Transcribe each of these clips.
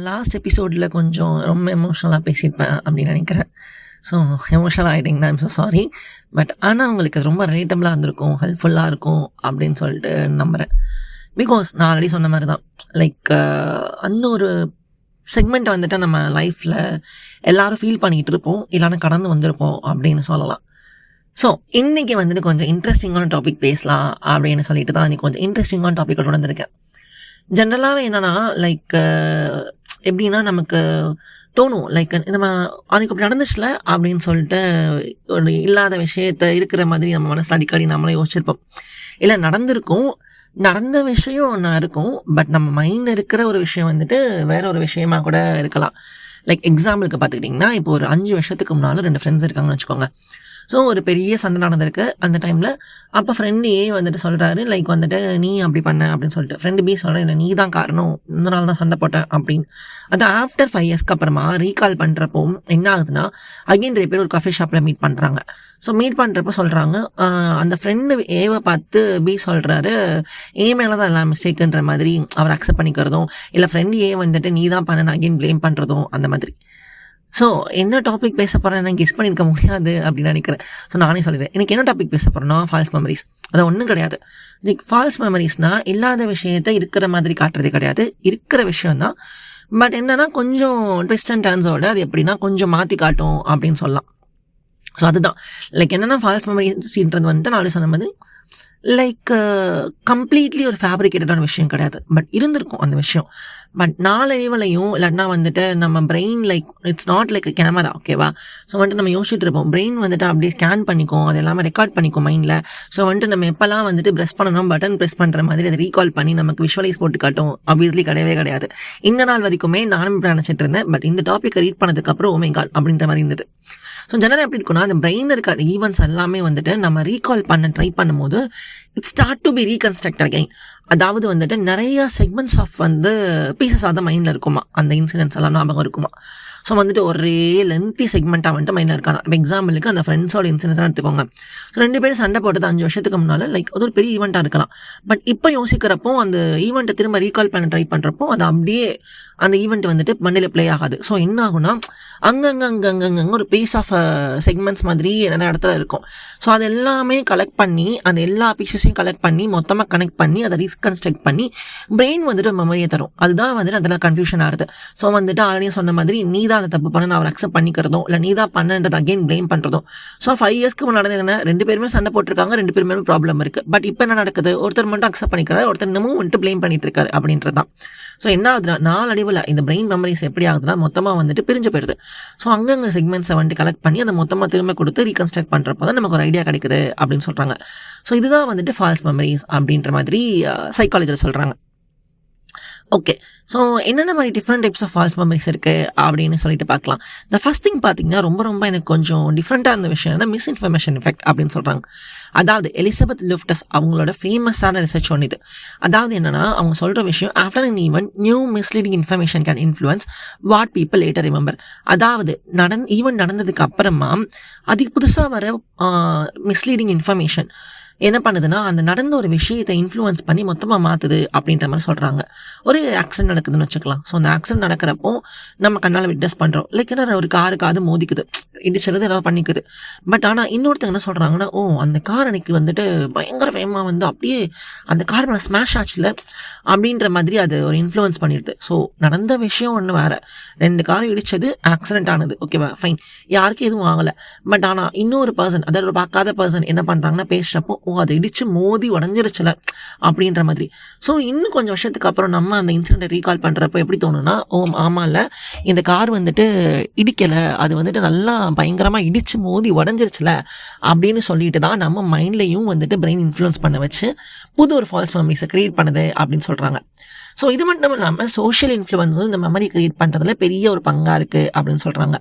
Last எபிசோடில் கொஞ்சம் ரொம்ப எமோஷ்னலாக பேசியிருப்பேன் அப்படின்னு நினைக்கிறேன். ஸோ எமோஷ்னல் ஆகிட்டிங்கன்னா ஐம் ஸோ சாரி. பட் ஆனால் அவங்களுக்கு அது ரொம்ப ரிலேட்டபிளாக இருந்திருக்கும், ஹெல்ப்ஃபுல்லாக இருக்கும் அப்படின்னு சொல்லிட்டு நம்புகிறேன். பிகாஸ் நான் ஆல்ரெடி சொன்ன மாதிரி தான், லைக் அந்த ஒரு செக்மெண்ட்டை வந்துட்டு நம்ம லைஃப்பில் எல்லோரும் ஃபீல் பண்ணிகிட்டு இருப்போம், இல்லைன்னா கடந்து வந்திருப்போம் அப்படின்னு சொல்லலாம். ஸோ இன்றைக்கி வந்துட்டு கொஞ்சம் இன்ட்ரெஸ்டிங்கான டாபிக் பேசலாம் அப்படின்னு சொல்லிட்டு தான் இன்றைக்கி கொஞ்சம் இன்ட்ரெஸ்டிங்கான டாப்பிக்கோட வந்திருக்கேன். ஜென்ரலாகவே என்னென்னா லைக் எப்படின்னா நமக்கு தோணும், லைக் நம்ம அதுக்கு அப்படி நடந்துச்சுல அப்படின்னு சொல்லிட்டு ஒரு இல்லாத விஷயத்த இருக்கிற மாதிரி நம்ம மனசில் அடிக்கடி நம்மளே யோசிச்சிருப்போம். இல்லை நடந்திருக்கும், நடந்த விஷயம் ஒன்றா இருக்கும், பட் நம்ம மைண்டில் இருக்கிற ஒரு விஷயம் வந்துட்டு வேற ஒரு விஷயமா கூட இருக்கலாம். லைக் எக்ஸாம்பிளுக்கு பார்த்துக்கிட்டிங்கன்னா, இப்போ ஒரு 5 வருஷத்துக்கு முன்னாலும் 2 ஃப்ரெண்ட்ஸ் இருக்காங்கன்னு வச்சுக்கோங்க. ஸோ ஒரு பெரிய சண்டை நடந்திருக்கு அந்த டைமில். அப்போ ஃப்ரெண்டு ஏ வந்துட்டு சொல்கிறாரு, லைக் வந்துட்டு நீ அப்படி பண்ண அப்படின்னு சொல்லிட்டு. ஃப்ரெண்டு பி சொல்கிறேன், இல்லை நீ தான் காரணம், இந்த நாள் தான் சண்டை போட்டேன் அப்படின்னு. அது ஆஃப்டர் 5 இயர்ஸ்க்கு அப்புறமா ரீகால் பண்ணுறப்போ என்ன ஆகுதுன்னா, அகைன் 2 பேர் ஒரு காஃபி ஷாப்பில் மீட் பண்ணுறாங்க. ஸோ மீட் பண்ணுறப்போ சொல்கிறாங்க, அந்த ஃப்ரெண்டு ஏவை பார்த்து பி சொல்கிறாரு, ஏ மேலே தான் எல்லாம் மிஸ்டேக்குன்ற மாதிரி அவர் அக்செப்ட் பண்ணிக்கிறதும், இல்லை ஃப்ரெண்டு ஏ வந்துட்டு நீ தான் பண்ண அகைன் ப்ளேம் பண்ணுறதும் அந்த மாதிரி. ஸோ என்ன டாபிக் பேச போகிறேன் நான் கெஸ் பண்ணியிருக்க முடியாது அப்படின்னு நினைக்கிறேன். ஸோ நானே சொல்லிடுறேன், எனக்கு என்ன டாபிக் பேச போகிறேன்னா ஃபால்ஸ் மெமரிஸ். அது ஒன்றும் கிடையாது. ஃபால்ஸ் மெமரிஸ்னால் இல்லாத விஷயத்தை இருக்கிற மாதிரி காட்டுறது கிடையாது, இருக்கிற விஷயந்தான். பட் என்னென்னா கொஞ்சம் ட்விஸ்ட் அண்ட் டர்ன்ஸோட அது எப்படின்னா கொஞ்சம் மாற்றி காட்டும் அப்படின்னு சொல்லலாம். ஸோ அதுதான் லைக் என்னென்னா ஃபால்ஸ் மெமரிஸ்ன்றது வந்துட்டு நான் சொன்ன மாதிரி லைக் கம்ப்ளீட்லி ஒரு ஃபேப்ரிகேட்டடான விஷயம் கிடையாது, பட் இருந்திருக்கும் அந்த விஷயம். பட் நாளடைவுலையும் இல்லைன்னா வந்துட்டு நம்ம brain like it's not like camera, ஓகேவா? ஸோ வந்துட்டு நம்ம யோசிச்சுட்டு இருப்போம், பிரெயின் வந்துட்டு அப்படியே ஸ்கேன் பண்ணிக்கும், அது எல்லாமே ரெக்கார்ட் பண்ணிக்கும் மைண்டில். ஸோ வந்துட்டு நம்ம எப்போல்லாம் வந்துட்டு ப்ரெஸ் பண்ணணும், பட்டன் ப்ரெஸ் பண்ணுற மாதிரி அதை ரீகால் பண்ணி நமக்கு விஷுவலைஸ் போட்டு காட்டும். ஆப்வியஸ்லி கிடையவே கிடையாது. இந்த நாள் வரைக்குமே நானும் இப்படி நினச்சிட்டு இருந்தேன். பட் இந்த டாப்பிக்கை ரீட் பண்ணதுக்கப்புறம் ஓ மை காட் அப்படின்ற மாதிரி இருந்தது. ஸோ ஜெனரல் எப்படி இருக்குன்னா, அந்த பிரெயினில் இருக்க ஈவெண்ட்ஸ் எல்லாமே வந்துட்டு நம்ம ரீகால் பண்ண ட்ரை பண்ணும்போது it start to be reconstruct again. அதாவது வந்துட்டு நிறைய செக்மெண்ட்ஸ் ஆஃப் வந்து பீசஸ் ஆஃப் த மைண்டில் இருக்குமா, அந்த இன்சிடென்ட்ஸ் எல்லாம் ஞாபகம் இருக்குமா. ஸோ வந்துட்டு ஒரே லென்த்தி செக்மெண்ட்டாக வந்துட்டு மைண்டில் இருக்காங்க. இப்போ எக்ஸாம்பிளுக்கு அந்த ஃப்ரெண்ட்ஸோட இன்சிடென்ட்ஸ் எடுத்துக்கோங்க. ஸோ 2 பேரும் சண்டை போட்டது 5 வருஷத்துக்கு முன்னால், லைக் அது ஒரு பெரிய ஈவெண்ட்டாக இருக்கலாம். பட் இப்போ யோசிக்கிறப்போ அந்த ஈவெண்ட்டை திரும்ப ரீகால் பண்ண ட்ரை பண்ணுறப்போ அது அப்படியே அந்த ஈவெண்ட் வந்துட்டு மண்ணில் ப்ளே ஆகாது. ஸோ என்ன ஆகுனா, அங்கங்கே ஒரு பீஸ் ஆஃப் செக்மெண்ட்ஸ் மாதிரி நிறைய இடத்துல இருக்கும். ஸோ அது எல்லாமே கலெக்ட் பண்ணி அந்த எல்லா பீசஸையும் கலெக்ட் பண்ணி மொத்தமாக கனெக்ட் பண்ணி அதை ரீகன்ஸ்ட்ரக்ட் பண்ணி பிரெயின் வந்துட்டு மெமரியை தரும். அதுதான் வந்துட்டு அதெல்லாம் கன்ஃபியூஷன் ஆகுது. ஸோ வந்துட்டு ஆல்ரெடி சொன்ன மாதிரி நீ தான் அதை தப்பு பண்ண நான் அவர் அக்செப்ட் பண்ணிக்கிறதும், இல்லை நீ தான் பண்ணன்றது அகெயின் ப்ளேம் பண்ணுறதும். ஸோ 5 இயர்ஸ்க்கு முன்னாடி என்ன 2 பேருமே சண்டை போட்டிருக்காங்க, 2 பேருமே ப்ராப்ளம் இருக்குது. பட் இப்போ என்ன நடக்குது, ஒருத்தர் மட்டும் அக்செப்ட் பண்ணிக்கிறார், ஒருத்தர் இன்னமும் வந்துட்டு ப்ளேம் பண்ணிட்டு இருக்காரு அப்படின்றது தான். ஸோ என்ன ஆகுதுன்னா, நாளடைவில் இந்த பிரெயின் மெமரிஸ் எப்படி ஆகுதுன்னா மொத்தமாக வந்துட்டு பிரிஞ்சு போயிடுது. ஸோ அங்கங்கே செக்மெண்ட்ஸை வந்துட்டு கலெக்ட் பண்ணி அதை மொத்தமாக திரும்ப கொடுத்து ரீகன்ஸ்ட்ரக்ட் பண்ணுறப்போ தான் நமக்கு ஒரு ஐடியா கிடைக்குது அப்படின்னு சொல்கிறாங்க. ஸோ இதுதான் வந்துட்டு ஃபால்ஸ் மெமரிஸ் அப்படின்ற மாதிரி சைக்காலஜியில் சொல்கிறாங்க. ஓகே, ஸோ என்னென்ன மாதிரி different types of false memories இருக்குது அப்படின்னு சொல்லிட்டு பார்க்கலாம். இந்த ஃபர்ஸ்ட் திங் பார்த்தீங்கன்னா ரொம்ப எனக்கு கொஞ்சம் டிஃப்ரெண்ட்டாக இருந்த விஷயம் என்ன, மிஸ்இன்ஃபர்மேஷன் எஃபெக்ட் அப்படின்னு சொல்கிறாங்க. அதாவது எலிசபெத் லுஃப்டஸ் அவங்களோட ஃபேமஸான ரிசர்ச் ஒன்று இது. அதாவது என்னென்னா, அவங்க சொல்கிற விஷயம், after an event new misleading information can influence what people later remember. அதாவது ஈவெண்ட் நடந்ததுக்கு அப்புறமா அதுக்கு புதுசாக வர மிஸ்லீடிங் இன்ஃபர்மேஷன் என்ன பண்ணுதுன்னா, அந்த நடந்த ஒரு விஷயத்தை இன்ஃப்ளூயன்ஸ் பண்ணி மொத்தமாக மாற்றுது அப்படின்ற மாதிரி சொல்கிறாங்க. ஒரு ஆக்சிடென்ட் நடக்குதுன்னு வச்சுக்கலாம். ஸோ அந்த ஆக்சிடென்ட் நடக்கிறப்போ நம்ம கண்ணால் விட்னஸ் பண்ணுறோம், லைக் என்ன ஒரு காருக்கு மோதிக்குது, இடிச்சிருது, ஏதாவது பண்ணிக்குது. பட் ஆனால் இன்னொருத்தங்க என்ன சொல்கிறாங்கன்னா, ஓ அந்த கார் அன்னைக்கு வந்துட்டு பயங்கர வேகமாக வந்து அப்படியே அந்த கார் மேலே ஸ்மாஷ் ஆச்சுல அப்படின்ற மாதிரி அது ஒரு இன்ஃப்ளூயன்ஸ் பண்ணிடுது. ஸோ நடந்த விஷயம் ஒன்று வேறு, 2 காரும் இடிச்சது, ஆக்சிடென்ட் ஆனது, ஓகேவா, ஃபைன், யாருக்கும் எதுவும் ஆகலை. பட் ஆனால் இன்னொரு பர்சன், அதாவது ஒரு பார்க்காத பர்சன் என்ன பண்ணுறாங்கன்னா பேசுகிறப்போ, ஓ அதை இடித்து மோதி உடஞ்சிருச்சுல அப்படின்ற மாதிரி. ஸோ இன்னும் கொஞ்சம் வருஷத்துக்கு அப்புறம் நம்ம அந்த இன்சிடென்ட்டை ரீகால் பண்ணுறப்போ எப்படி தோணுன்னா, ஓ ஆமாம்ல இந்த கார் வந்துட்டு இடிக்கலை, அது வந்துட்டு நல்லா பயங்கரமாக இடித்து மோதி உடஞ்சிருச்சுல அப்படின்னு சொல்லிட்டு தான் நம்ம மைண்ட்லேயும் வந்துட்டு பிரெயின் இன்ஃப்ளூயன்ஸ் பண்ண வச்சு புது ஒரு ஃபால்ஸ் மெமரிஸை க்ரியேட் பண்ணுது அப்படின்னு சொல்கிறாங்க. ஸோ இது மட்டும் இல்லாமல் சோஷியல் இன்ஃப்ளூயன்ஸும் இந்த மெமரி க்ரியேட் பண்ணுறதுல பெரிய ஒரு பங்காக இருக்குது அப்படின்னு சொல்கிறாங்க.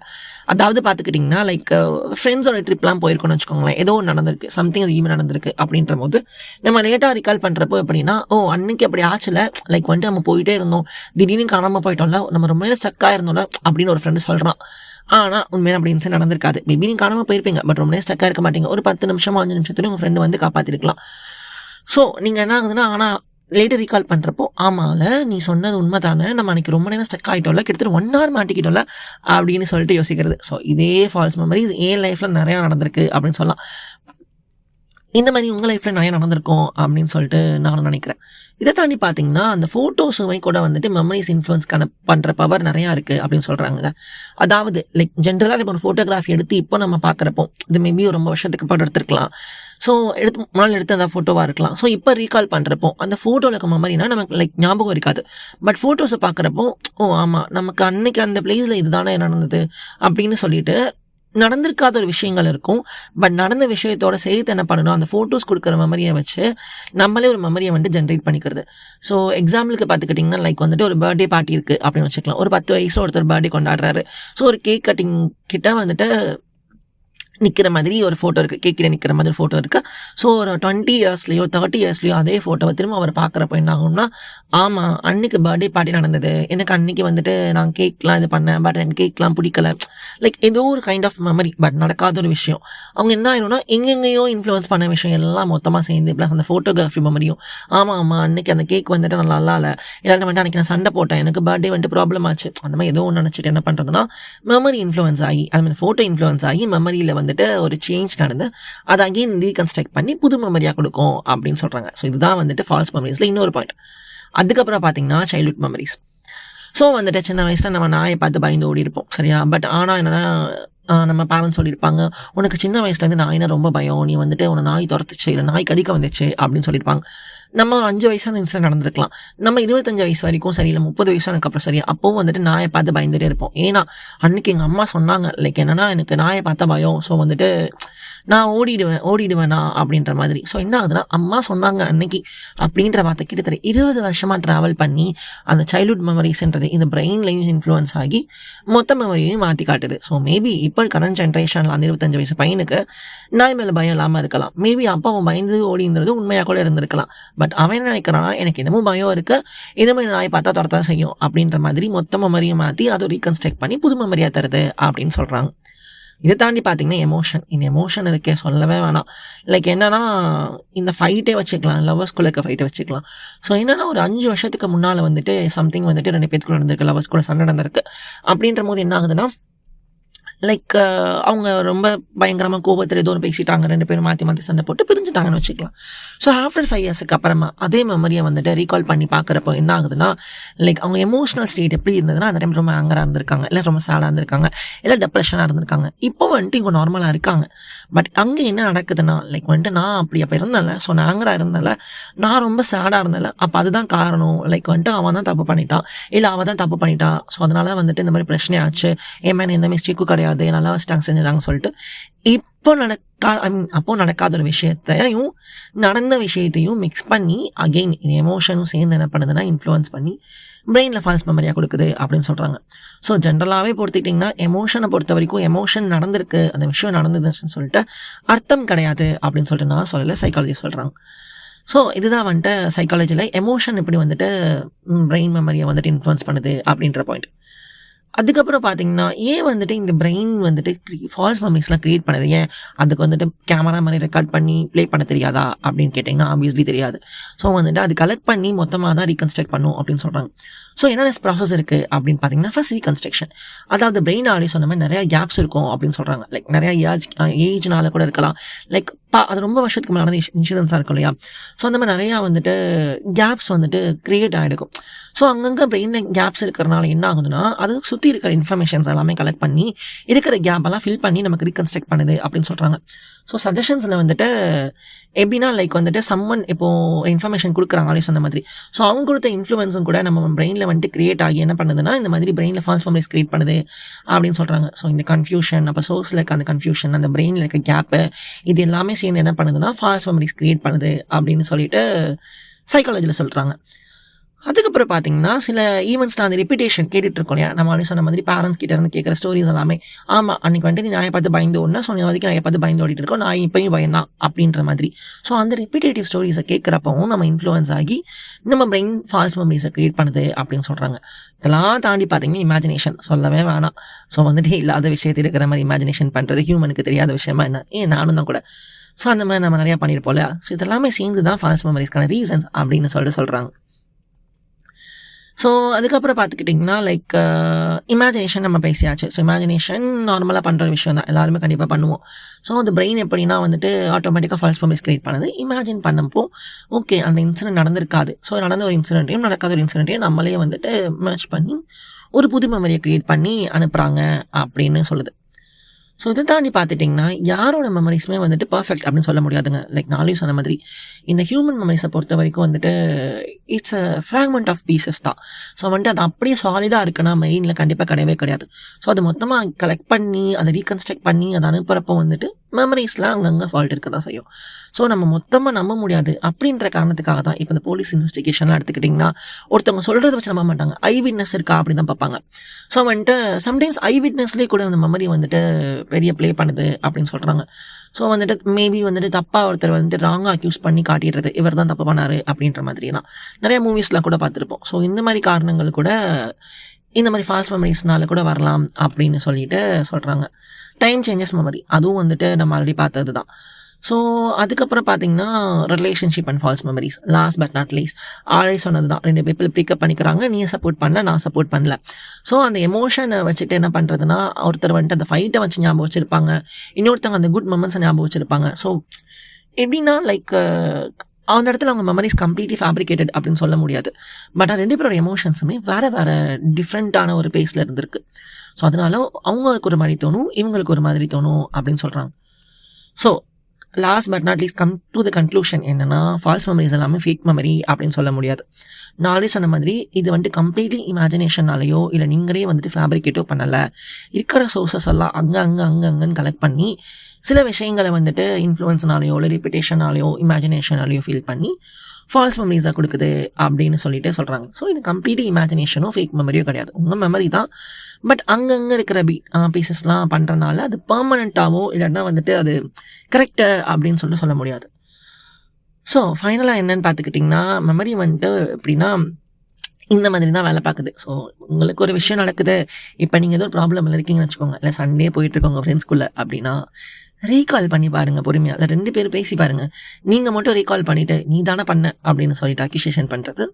அதாவது பார்த்துக்கிட்டிங்கன்னா, லைக் ஃப்ரெண்ட்ஸோட ட்ரிப்லாம் போயிருக்கோன்னு வச்சுக்கோங்களேன், ஏதோ ஒன்று நடந்திருக்கு, சம்திங் அது ஈவெண்ட் நடந்திருக்கு அப்படின்ற போது நம்ம லேட்டாக ரிகால் பண்ணுறப்போ எப்படின்னா, ஓ அன்னைக்கு அப்படி ஆச்சுல, லைக் வந்துட்டு நம்ம போயிட்டே இருந்தோம், திடீர்னு காணாமல் போயிட்டோம்ல, நம்ம ரொம்ப நேரம் ஸ்டக்காக இருந்தோம்ல அப்படின்னு ஒரு ஃப்ரெண்டு சொல்கிறான். ஆனால் உண்மையாக அப்படி இன்சிடென்ட் நடந்திருக்காது. மேபி நீங்கள் காணாமல் போயிருப்பீங்க, பட் ரொம்ப நேரம் ஸ்டக்காக இருக்க மாட்டீங்க. ஒரு 10 நிமிஷமோ 5 நிமிஷத்துலேயும் உங்கள் ஃப்ரெண்டு வந்து காப்பாற்றிருக்கலாம். ஸோ நீங்கள் என்ன ஆகுதுன்னா, ஆனால் லேட்டர் ரீகால் பண்ணுறப்போ ஆமாம்ல நீ சொன்னது உண்மை தானே, நம்ம அன்றைக்கி ரொம்ப நேரம் ஸ்டக் ஆகிட்டோம்ல, கிட்டத்தட்ட 1 hour மாட்டிக்கிட்டோம்ல அப்படின்னு சொல்லிட்டு யோசிக்கிறது. ஸோ இதே ஃபால்ஸ் மெமரிஸ் என் லைஃப்பில் நிறையா நடந்திருக்கு அப்படின்னு சொல்லலாம். இந்த மாதிரி உங்கள் லைஃப்பில் நிறைய நடந்திருக்கும் அப்படின்னு சொல்லிட்டு நான் நினைக்கிறேன். இதை தாண்டி பார்த்தீங்கன்னா அந்த ஃபோட்டோஸுமே கூட வந்துட்டு மெமரிஸ் இன்ஃப்ளூயன்ஸ் பண்ணுற பவர் நிறையா இருக்குது அப்படின்னு சொல்கிறாங்க. அதாவது லைக் ஜென்ரலாக இப்போ ஒரு ஃபோட்டோகிராஃபி எடுத்து இப்போ நம்ம பார்க்குறப்போ இது மேபி ரொம்ப வருஷத்துக்கு அப்புறம் எடுத்துருக்கலாம். ஸோ முன்னாள் எடுத்து அந்த ஃபோட்டோவாக இருக்கலாம். ஸோ இப்போ ரீகால் பண்ணுறப்போ அந்த ஃபோட்டோவில் இருக்க மெமரினா நமக்கு லைக் ஞாபகம் இருக்காது. பட் ஃபோட்டோஸை பார்க்குறப்போ ஓ ஆமாம் நமக்கு அன்னைக்கு அந்த பிளேஸில் இதுதானே நடந்தது அப்படின்னு சொல்லிட்டு நடந்திருக்காத ஒரு விஷயங்கள் இருக்கும். பட் நடந்த விஷயத்தோட சேர்த்து என்ன பண்ணணும், அந்த ஃபோட்டோஸ் கொடுக்குற மெமரியை வச்சு நம்மளே ஒரு மெமரியை வந்துட்டு ஜென்ரேட் பண்ணிக்கிறது. ஸோ எக்ஸாம்பிளுக்கு பார்த்துக்கிட்டிங்கன்னா லைக் வந்துட்டு ஒரு பர்த்டே பார்ட்டி இருக்குது அப்படின்னு வச்சுக்கலாம். ஒரு 10 வயசு ஒருத்தர் பர்த்டே கொண்டாடுறாரு. ஸோ ஒரு கேக் கட்டிங் கிட்ட வந்துட்டு நிற்கிற மாதிரி ஒரு ஃபோட்டோ இருக்குது, கேக்கில் நிற்கிற மாதிரி ஃபோட்டோ இருக்குது. ஸோ ஒரு 20 இயர்ஸ்லையோ 30 இயர்ஸ்லையோ அதே ஃபோட்டோவை திரும்ப அவர் பார்க்குறப்போ என்ன ஆகும்னா, ஆமாம் அன்றைக்கி பர்த்டே பார்ட்டி நடந்தது, எனக்கு அன்றைக்கி வந்துட்டு நான் கேக்லாம் இது பண்ணேன், பட் எனக்கு கேக்லாம் பிடிக்கல, லைக் ஏதோ ஒரு கைண்ட் ஆஃப் மெமரி, பட் நடக்காத ஒரு விஷயம். அவங்க என்ன ஆயிடும்னா எங்கெங்கேயோ இன்ஃப்ளூயன்ஸ் பண்ண விஷயம் எல்லாம் மொத்தமாக சேர்ந்து ப்ளஸ் அந்த ஃபோட்டோகிராஃபி மெமரியும், ஆமாம் அன்றைக்கி அந்த கேக் வந்துட்டு நான் நல்லா இல்லை, எல்லாரும் வந்துட்டு அன்றைக்கி நான் சண்டை போட்டேன், எனக்கு பர்த்டே வந்துட்டு ப்ராப்ளம் ஆச்சு, அந்த மாதிரி ஏதோ ஒன்று நினச்சிட்டு என்ன பண்ணுறதுன்னா மெமரி இன்ஃப்ளூயன்ஸ் ஆகி அது மாதிரி ஃபோட்டோ இன்ஃப்ளூயன்ஸ் ஆகி மெமரியில் வந்துட்டு ஒரு சேஞ்ச் நடந்து அதை அகெயின் ரீகன்ஸ்ட்ரக்ட் பண்ணி புது மெமரியாக கொடுக்கும் அப்படின்னு சொல்கிறாங்க. ஸோ இதுதான் வந்துட்டு ஃபால்ஸ் மெமரிஸில் இன்னொரு பாயிண்ட். அதுக்கப்புறம் பார்த்தீங்கன்னா சைல்ட்ஹுட் மெமரிஸ். ஸோ வந்துட்டு சின்ன வயசில் நம்ம நாயை பார்த்து பயந்து ஓடி இருப்போம் சரியா. பட் ஆனால் என்னன்னா நம்ம பேரண்ட்ஸ் சொல்லியிருப்பாங்க, உனக்கு சின்ன வயசுலேருந்து நாயினா ரொம்ப பயம், நீ வந்துட்டு உன்னை நாய் துரத்துச்சு இல்லை நாய் கடிக்க வந்துச்சு அப்படின்னு சொல்லியிருப்பாங்க. நம்ம 5 வயசாக அந்த இன்சிடென்ட் நடந்திருக்கலாம். நம்ம 25 வயசு வரைக்கும் சரி இல்லை 30 வயசானதுக்கு அப்புறம் சரி அப்போவும் வந்துட்டு நாயை பார்த்து பயந்துட்டே இருப்போம். ஏன்னா அன்றைக்கி எங்கள் அம்மா சொன்னாங்க லைக் என்னென்னா எனக்கு நாயை பார்த்தா பயம், ஸோ வந்துட்டு நான் ஓடிடுவேனா அப்படின்ற மாதிரி. ஸோ என்ன ஆகுதுன்னா அம்மா சொன்னாங்க அன்னைக்கு அப்படின்ற வார்த்தை கிட்டத்தட்ட 20 வருஷமாக ட்ராவல் பண்ணி அந்த சைல்ட்ஹுட் மெமரிஸ்ன்றது இந்த பிரெயின்லையும் இன்ஃப்ளூயன்ஸ் ஆகி மொத்த மெமரியும் மாற்றி காட்டுது. ஸோ மேபி இப்போ கரண்ட் ஜென்ரேஷனில் அந்த 25 வயசு பையனுக்கு நாய் மேலே பயம் இல்லாமல் இருக்கலாம். மேபி அப்போ அவன் பயந்து ஓடிங்கிறது உண்மையாக கூட இருந்திருக்கலாம். பட் அவன் என்ன நினைக்கிறான்னா எனக்கு என்னமோ பயம் இருக்குது, இனிமேல் நாய் பார்த்தா துரத்தான் செய்யும் அப்படின்ற மாதிரி மொத்த மெமரியை மாற்றி அதை ரீகன்ஸ்ட்ரக்ட் பண்ணி புது மெமரியாக தருது அப்படின்னு சொல்கிறாங்க. இதை தாண்டி பார்த்தீங்கன்னா எமோஷன் இருக்கே சொல்லவே வேணாம். லைக் என்னன்னா இந்த ஃபைட்டே வச்சுக்கலாம், லவ்வர்ஸ்குள்ள இருக்க ஃபைட்டை வச்சுக்கலாம். ஸோ என்னன்னா ஒரு 5 வருஷத்துக்கு முன்னால் வந்துட்டு சம்திங் வந்துட்டு 2 பேத்துக்குள்ள நடந்திருக்கு, லவ்வர்ஸ்குள்ள சண்டை நடந்திருக்கு. அப்படின்ற போது என்ன ஆகுதுன்னா லைக் அவங்க ரொம்ப பயங்கரமாக கோபத்தில் ஏதோ ஒன்று பேசிட்டாங்க, 2 பேரும் மாற்றி சண்டை போட்டு பிரிஞ்சுட்டாங்கன்னு வச்சுக்கலாம். ஸோ ஆஃப்டர் 5 இயர்ஸுக்கு அப்புறமா அதே மெமரியை வந்துட்டு ரீகால் பண்ணி பார்க்குறப்போ என்ன ஆகுதுன்னா லைக் அவங்க எமோஷனல் ஸ்டேட் எப்படி இருந்ததுன்னா அந்த டைம் ரொம்ப ஆங்கராக இருந்திருக்காங்க, இல்லை ரொம்ப சேடாக இருந்திருக்காங்க, இல்லை டெப்ரெஷனாக இருந்திருக்காங்க. இப்போ வந்துட்டு இவங்க நார்மலாக இருக்காங்க. பட் அங்கே என்ன நடக்குதுன்னா லைக் வந்துட்டு நான் அப்போ இருந்தேன்ல, ஸோ நான் ஆங்கராக இருந்தேன்ல, நான் ரொம்ப சேடாக இருந்தேன்ல, அப்போ அதுதான் காரணம், லைக் வந்துட்டு அவன் தான் தப்பு பண்ணிட்டான், இல்லை அவன் தான் தப்பு பண்ணிட்டான், ஸோ அதனால வந்துட்டு இந்த மாதிரி பிரச்சனை ஆச்சு, ஏன் எந்த மிஸ்டேக்கும் கிடையாது, நல்லா வச்சுட்டாங்க செஞ்சுட்டாங்க சொல்லிட்டு இப்போ அப்போ நடக்காத ஒரு விஷயத்தையும் நடந்த விஷயத்தையும் மிக்ஸ் பண்ணி அகெயின் எமோஷனும் சேர்ந்து என்ன பண்ணுதுன்னா இன்ஃப்ளூயன்ஸ் பண்ணி பிரெயினில் ஃபால்ஸ் மெமரியாக கொடுக்குது அப்படின்னு சொல்கிறாங்க. ஸோ ஜென்ரலாகவே பொறுத்துக்கிட்டிங்கன்னா எமோஷனை பொறுத்த வரைக்கும் எமோஷன் நடந்திருக்கு, அந்த விஷயம் நடந்ததுன்னு சொல்லிட்டு அர்த்தம் கிடையாது அப்படின்னு சொல்லிட்டு நான் சொல்லலை, சைக்காலஜி சொல்கிறாங்க. ஸோ இதுதான் வந்துட்டு சைக்காலஜியில் எமோஷன் இப்படி வந்துட்டு பிரெயின் மெமரியை வந்துட்டு இன்ஃப்ளூயன்ஸ் பண்ணுது அப்படின்ற பாயிண்ட். அதுக்கப்புறம் பார்த்தீங்கன்னா ஏன் வந்துட்டு இந்த பிரெயின் வந்துட்டு ஃபால்ஸ் மெமரிஸ்லாம் க்ரியேட் பண்ணுது, ஏன் அதுக்கு வந்துட்டு கேமரா மாதிரி ரெக்கார்ட் பண்ணி ப்ளே பண்ண தெரியாதா அப்படின்னு கேட்டிங்கன்னா ஆப்வியஸ்லி தெரியாது. ஸோ வந்துட்டு அது கலெக்ட் பண்ணி மொத்தமாக தான் ரீகன்ஸ்ட்ரக்ட் பண்ணும் அப்படின்னு சொல்கிறாங்க. ஸோ என்னென்ன ப்ராசஸ் இருக்குது அப்படின்னு பார்த்தீங்கன்னா ஃபர்ஸ்ட் ரீகன்ஸ்ட்ரக்ஷன். அதாவது பிரெயின் ஆடி சொன்ன மாதிரி நிறையா கேப்ஸ் இருக்கும் அப்படின்னு சொல்கிறாங்க. லைக் நிறையா ஏஜ்னால கூட இருக்கலாம், லைக் அது ரொம்ப வருஷத்துக்கு மேலே நடந்த இன்சூரன்ஸாக இருக்கும் இல்லையா. ஸோ அந்த மாதிரி நிறையா வந்துட்டு கேப்ஸ் வந்துட்டு க்ரியேட் ஆகிடுக்கும். ஸோ அங்கங்கே பிரெயினில் கேப்ஸ் இருக்கிறனால என்ன ஆகுதுன்னா அது சுற்றி இருக்கிற இன்ஃபர்மேஷன்ஸ் எல்லாமே கலெக்ட் பண்ணி இருக்கிற கேப்பெல்லாம் ஃபில் பண்ணி நமக்கு ரீகன்ஸ்ட்ரக்ட் பண்ணுது அப்படின்னு சொல்கிறாங்க. ஸோ சஜஷன்ஸில் வந்துட்டு எப்படின்னா லைக் வந்துட்டு சம்மன் இப்போது இன்ஃபர்மேஷன் கொடுக்குறாங்களே சொன்ன மாதிரி, ஸோ அவங்க கொடுத்த இன்ஃப்ளூயன்ஸும் கூட நம்ம பிரெயினில் வந்துட்டு கிரியேட் ஆகி என்ன பண்ணுதுன்னா இந்த மாதிரி பிரெயினில் ஃபால்ஸ் மெமரிஸ் கிரியேட் பண்ணுது அப்படின்னு சொல்கிறாங்க. ஸோ இந்த கன்ஃபியூஷன் அப்போ சோர்ஸில் இருக்க அந்த கன்ஃபியூஷன் அந்த பிரெயினில் இருக்க கேப்பு இது எல்லாமே சேர்ந்து என்ன பண்ணுதுன்னா ஃபால்ஸ் மெமரிஸ் கிரியேட் பண்ணுது அப்படின்னு சொல்லிட்டு சைக்காலஜியில் சொல்கிறாங்க. அதுக்கப்புறம் பார்த்தீங்கன்னா சில ஈவெண்ட்ஸில் அந்த ரெப்பிட்டேஷன் கேட்டுட்டு இருக்கோம் இல்லையா, நம்ம ஆல்ரெடி சொன்ன மாதிரி பேரண்ட்ஸ் கிட்ட இருந்து கேட்குற ஸ்டோரிஸ் எல்லாமே ஆமாம் அன்றைக்கி வந்துட்டு நீ நாயை பார்த்து பயந்து ஓடனா, ஸோ நீ வரைக்கும் நாயை பார்த்து பயந்து ஓடிட்டு இருக்கோம், நான் இப்போயும் பயந்தான் அப்படின்ற மாதிரி. ஸோ அந்த ரெப்பிட்டேட்டிவ் ஸ்டோரிஸை கேட்குறப்பவும் நம்ம இன்ஃப்ளூயன்ஸ் ஆகி நம்ம பிரெயின் ஃபால்ஸ் மெமரிஸை க்ரியேட் பண்ணுது அப்படின்னு சொல்கிறாங்க. இதெல்லாம் தாண்டி பார்த்தீங்கன்னா இமேஜினேஷன் சொல்லவே வேணாம். ஸோ வந்துட்டு இல்லாத விஷயத்தில் இருக்கிற மாதிரி இமேஜினேஷன் பண்ணுறது ஹியூமனுக்கு தெரியாத விஷயமா என்ன, நானும் தான் கூட. ஸோ அந்த மாதிரி நம்ம நிறையா பண்ணியிருப்போம்ல. ஸோ இதெல்லாமே சேர்ந்து தான் ஃபால்ஸ் மெமரிஸ்க்கான ரீசன்ஸ் அப்படின்னு சொல்கிறாங்க. ஸோ அதுக்கப்புறம் பார்த்துக்கிட்டிங்கன்னா லைக் இமேஜினேஷன் நம்ம பேசியாச்சு. ஸோ இமேஜினேஷன் நார்மலாக பண்ணுற விஷயம் தான், எல்லாருமே கண்டிப்பாக பண்ணுவோம். ஸோ அந்த பிரெயின் எப்படின்னா வந்துட்டு ஆட்டோமேட்டிக்காக ஃபால்ஸ் மெமரிஸ் கிரியேட் பண்ணுது. இமேஜின் பண்ணப்போ ஓகே அந்த இன்சிடென்ட் நடந்திருக்காது, ஸோ நடந்த ஒரு இன்சிடென்ட்டையும் நடக்காத ஒரு இன்சிடென்ட்டையும் நம்மளே வந்துட்டு மேட்ச் பண்ணி ஒரு புது மெமரியை க்ரியேட் பண்ணி அனுப்புகிறாங்க அப்படின்னு சொல்லுது. ஸோ இதை தாண்டி பார்த்துட்டிங்கன்னா யாரோட மெமரிஸுமே வந்துட்டு பர்ஃபெக்ட் அப்படின்னு சொல்ல முடியாதுங்க. லைக் நாளையும் சொன்ன மாதிரி இந்த ஹியூமன் மெமரிஸை பொறுத்த வரைக்கும் வந்துட்டு it's a fragment of pieces தான். ஸோ வந்துட்டு அது அப்படியே சாலிடாக இருக்குன்னா மெயினில் கண்டிப்பாக கிடையவே கிடையாது. ஸோ அது மொத்தமாக கலெக்ட் பண்ணி அதை ரீகன்ஸ்ட்ரக்ட் பண்ணி அதை அனுப்புகிறப்போ வந்துட்டு மெமரிஸ்லாம் அங்கங்கே ஃபால்ட் இருக்க தான் செய்யும். ஸோ நம்ம மொத்தமாக நம்ப முடியாது அப்படின்ற காரணத்துக்காக தான் இப்போ இந்த போலீஸ் இன்வெஸ்டிகேஷன்லாம் எடுத்துக்கிட்டிங்கன்னா ஒருத்தவங்க சொல்கிறத வச்சு நம்ப மாட்டாங்க, ஐ விட்னஸ் இருக்கா அப்படி தான் பார்ப்பாங்க. ஸோ வந்துட்டு சம்டைம்ஸ் ஐ விட்னஸ்லேயே கூட அந்த மெமரி வந்துட்டு பெரிய ப்ளே பண்ணுது அப்படின்னு சொல்கிறாங்க. ஸோ வந்துட்டு மேபி வந்துட்டு தப்பாக ஒருத்தர் வந்துட்டு ராங்காக அக்யூஸ் பண்ணி காட்டிடுறது, இவர் தான் தப்பு பண்ணார் அப்படின்ற மாதிரிலாம் நிறைய மூவிஸ்லாம் கூட பார்த்துருப்போம். ஸோ இந்த மாதிரி காரணங்கள் கூட இந்த மாதிரி ஃபால்ஸ் மெமரிஸ்னால கூட வரலாம் அப்படின்னு சொல்லிட்டு சொல்கிறாங்க. டைம் சேஞ்சஸ் மெமரி அதுவும் வந்துட்டு நம்ம ஆல்ரெடி பார்த்தது தான். ஸோ அதுக்கப்புறம் பார்த்தீங்கன்னா relationship and false memories. Last but not least already சொன்னது தான், 2 பீப்புள் பிக்கப் பண்ணிக்கிறாங்க, நீ சப்போர்ட் பண்ணல நான் சப்போர்ட் பண்ணல. ஸோ அந்த எமோஷனை வச்சுட்டு என்ன பண்ணுறதுன்னா ஒருத்தர் வந்துட்டு அந்த ஃபைட்டை வச்சு ஞாபகம் வச்சுருப்பாங்க, இன்னொருத்தவங்க அந்த குட் மொமெண்ட்ஸை ஞாபகம் வச்சுருப்பாங்க. ஸோ எப்படின்னா லைக் அந்த இடத்துல அவங்க மெமரிஸ் கம்ப்ளீட்லி ஃபேப்ரிகேட்டட் அப்படின்னு சொல்ல முடியாது. பட் அந்த 2 பேரோட எமோஷன்ஸுமே வேறு டிஃப்ரெண்ட்டான ஒரு பேஸில் இருந்திருக்கு. ஸோ அதனால அவங்களுக்கு ஒரு மாதிரி தோணும், இவங்களுக்கு ஒரு மாதிரி தோணும் அப்படின்னு சொல்கிறாங்க. So last but not least come to the conclusion என்னென்னா ஃபால்ஸ் மெமரிஸ் எல்லாமே ஃபேக் மெமரி அப்படின்னு சொல்ல முடியாது. நான் ஆல்ரெடி சொன்ன மாதிரி இது வந்துட்டு கம்ப்ளீட்லி இமேஜினேஷனாலேயோ இல்லை நீங்களே வந்துட்டு ஃபேப்ரிகேட்டோ பண்ணலை, இருக்கிற சோர்ஸஸ் எல்லாம் அங்கன்னு கலெக்ட் பண்ணி சில விஷயங்களை வந்துட்டு இன்ஃப்ளூயன்ஸ்னாலேயோ இல்லை ரிப்பிட்டேஷனாலேயோ இமேஜினேஷனாலேயோ ஃபீல் பண்ணி ஃபால்ஸ் மெமரிஸாக கொடுக்குது அப்படின்னு சொல்லிட்டு சொல்கிறாங்க. ஸோ இது கம்ப்ளீட்லி இமேஜினேஷனோ ஃபேக் மெமரியோ கிடையாது, உங்கள் மெமரி தான். பட் அங்கங்கே இருக்கிற பீசஸ்லாம் பண்ணுறனால அது பர்மனெண்ட்டாகவோ இல்லைன்னா வந்துட்டு அது கரெக்டு அப்படின்னு சொல்லிட்டு சொல்ல முடியாது. ஸோ ஃபைனலாக என்னன்னு பார்த்துக்கிட்டிங்கன்னா மெமரி வந்துட்டு எப்படின்னா இந்த மாதிரி தான் வேலை பார்க்குது. ஸோ உங்களுக்கு ஒரு விஷயம் நடக்குது, இப்போ நீங்கள் ஏதோ ஒரு ப்ராப்ளம் இருக்கீங்கன்னு வச்சுக்கோங்க, இல்லை சண்டே போயிட்டுருக்கோங்க ஃப்ரெண்ட்ஸ்குள்ளே அப்படின்னா ரீகால் பண்ணி பாருங்கள் பொறுமையாக. அதை 2 பேர் பேசி பாருங்கள். நீங்கள் மட்டும் ரீகால் பண்ணிவிட்டு நீ தானே பண்ண அப்படின்னு சொல்லிட்டு அக்யூசேஷன் பண்ணுறது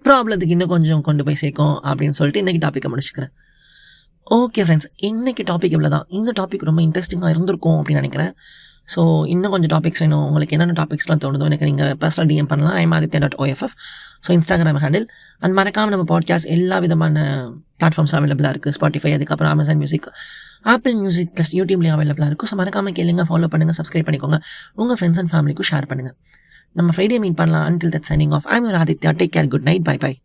ப்ராப்ளத்துக்கு இன்னும் கொஞ்சம் கொண்டு போய் சேர்க்கும் அப்படின்னு சொல்லிட்டு இன்றைக்கி டாப்பிக்கை முடிச்சுக்கிறேன். ஓகே ஃப்ரெண்ட்ஸ், இன்றைக்கி டாபிக் இவ்வளோ தான். இந்த டாபிக் ரொம்ப இன்ட்ரெஸ்டிங்காக இருந்திருக்கும் அப்படின்னு நினைக்கிறேன். ஸோ இன்னும் கொஞ்சம் டாபிக்ஸ் வேணும், உங்களுக்கு என்னென்ன டாபிக்ஸ்லாம் தோணுதோ எனக்கு நீங்கள் பர்சனல் டிஎம் பண்ணலாம். imaditya.off. So Instagram handle. And மறக்காமல் நம்ம பாட்காஸ்ட் எல்லா விதமான பிளாட்ஃபார்ம்ஸ் அவைலபிளாக இருக்குது. ஸ்பாட்டிஃபை, அதுக்கப்புறம் Amazon music, Apple music plus யூடியூப்லேயும் அவைலபிளாக இருக்கும். ஸோ மறக்காமல் கேளுங்க, ஃபாலோ பண்ணுங்கள், சப்ஸ்கிரைப் பண்ணிக்கோங்க, உங்கள் ஃப்ரெண்ட்ஸ் அண்ட் ஃபேமிலிக்கும் ஷேர் பண்ணுங்கள். நம்ம ஃப்ரைடே மீட் பண்ணலாம். Until that, signing off. I'm your Aditya. Take care. Good night. Bye bye.